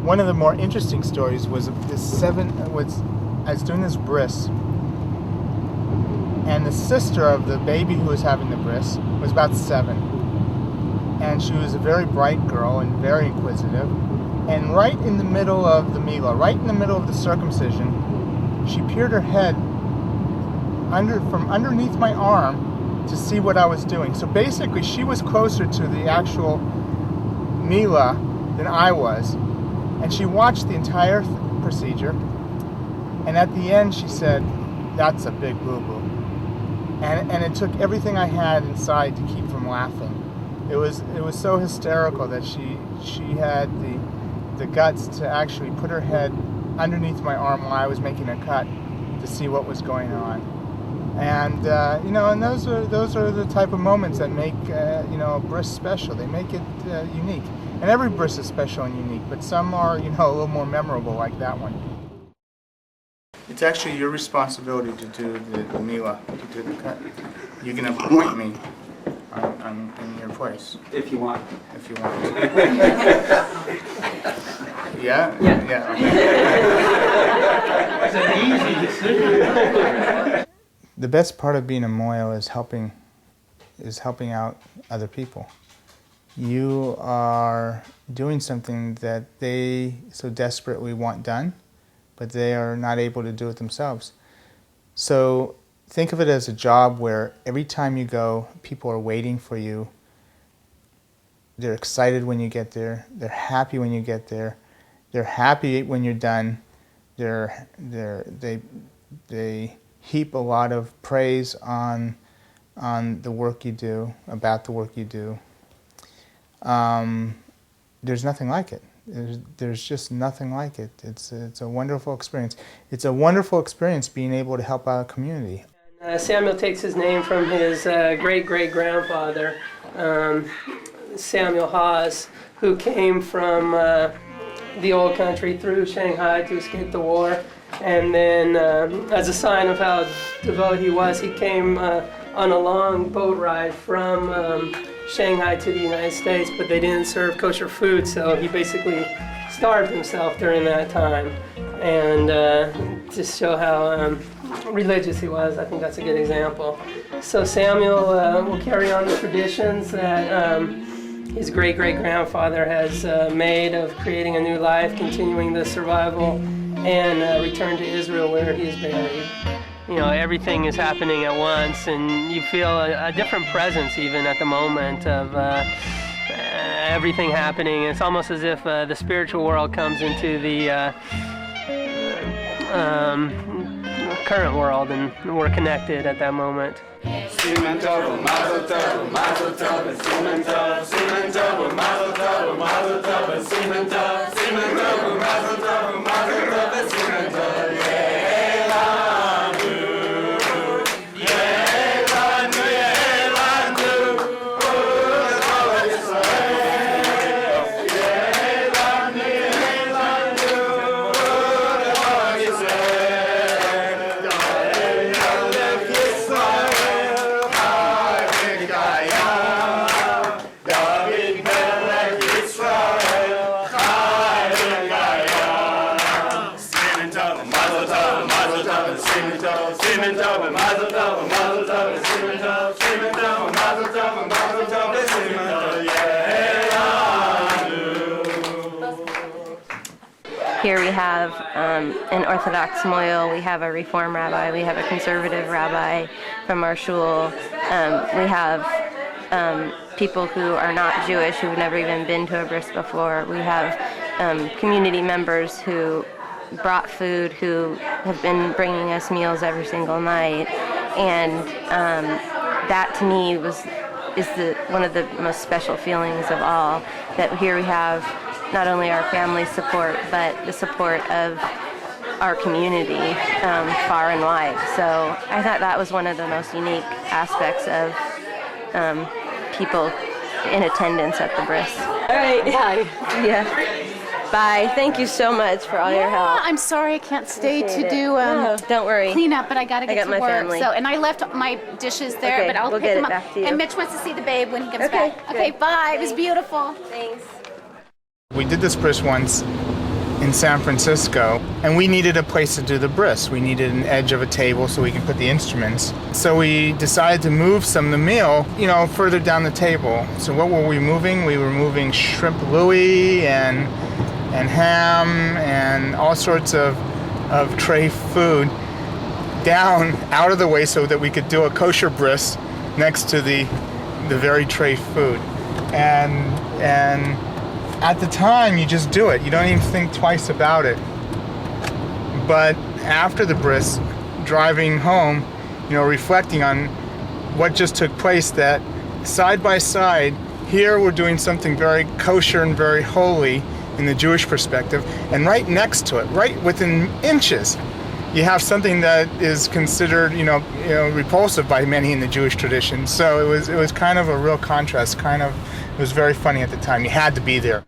one of the more interesting stories was I was doing this bris, and the sister of the baby who was having the bris was about 7, and she was a very bright girl and very inquisitive. And right in the middle of the milah, right in the middle of the circumcision, she peered her head from underneath my arm to see what I was doing. So basically, she was closer to the actual milah than I was, and she watched the entire procedure. And at the end, she said, "That's a big boo-boo." And it took everything I had inside to keep from laughing. It was so hysterical that she had the guts to actually put her head underneath my arm while I was making a cut to see what was going on. And and those are the type of moments that make a bris special. They make it unique. And every bris is special and unique, but some are a little more memorable, like that one. It's actually your responsibility to do the milah, to do the cut. You can appoint me in your place. If you want. If you want. Yeah? Yeah. It's an easy decision. The best part of being a Moyl is helping out other people. You are doing something that they so desperately want done, but they are not able to do it themselves. So think of it as a job where every time you go, people are waiting for you. They're excited when you get there. They're happy when you get there. They're happy when you're done. They heap a lot of praise on the work you do, about the work you do. There's nothing like it. There's just nothing like it. It's a wonderful experience. It's a wonderful experience being able to help out a community. Samuel takes his name from his great-great-grandfather, Samuel Haas, who came from the old country through Shanghai to escape the war. And then, as a sign of how devout he was, he came on a long boat ride from Shanghai to the United States, but they didn't serve kosher food, so he basically starved himself during that time. And to show how religious he was, I think that's a good example. So Samuel will carry on the traditions that his great-great-grandfather has made of creating a new life, continuing the survival, and return to Israel where he is buried. Everything is happening at once, and you feel a different presence even at the moment of everything happening. It's almost as if the spiritual world comes into the current world, and we're connected at that moment. Here we have an Orthodox Moyl, we have a Reform rabbi, we have a conservative rabbi from our shul. We have people who are not Jewish, who've never even been to a bris before. We have community members who brought food, who have been bringing us meals every single night. And that to me is one of the most special feelings of all, that here we have not only our family support, but the support of our community far and wide. So I thought that was one of the most unique aspects of people in attendance at the bris. All right. Bye. Yeah. Bye. Thank you so much for all your help. I'm sorry I can't stay to do no, don't worry. clean up, but I got to get to my work. family. So, and I left my dishes there, Okay, but I'll we'll pick get them it up. back to you. And Mitch wants to see the babe when he comes Okay, back. good. Okay, bye. It was Thanks. beautiful. Thanks. We did this bris once, in San Francisco, and we needed a place to do the bris. We needed an edge of a table so we could put the instruments. So we decided to move some of the meal, further down the table. So what were we moving? We were moving shrimp louis and ham and all sorts of tray food down out of the way so that we could do a kosher bris next to the very tray food. And at the time, you just do it. You don't even think twice about it. But after the bris, driving home, reflecting on what just took place, that side by side, here we're doing something very kosher and very holy in the Jewish perspective, and right next to it, right within inches, you have something that is considered, repulsive by many in the Jewish tradition. So it was kind of a real contrast. It was very funny at the time. You had to be there.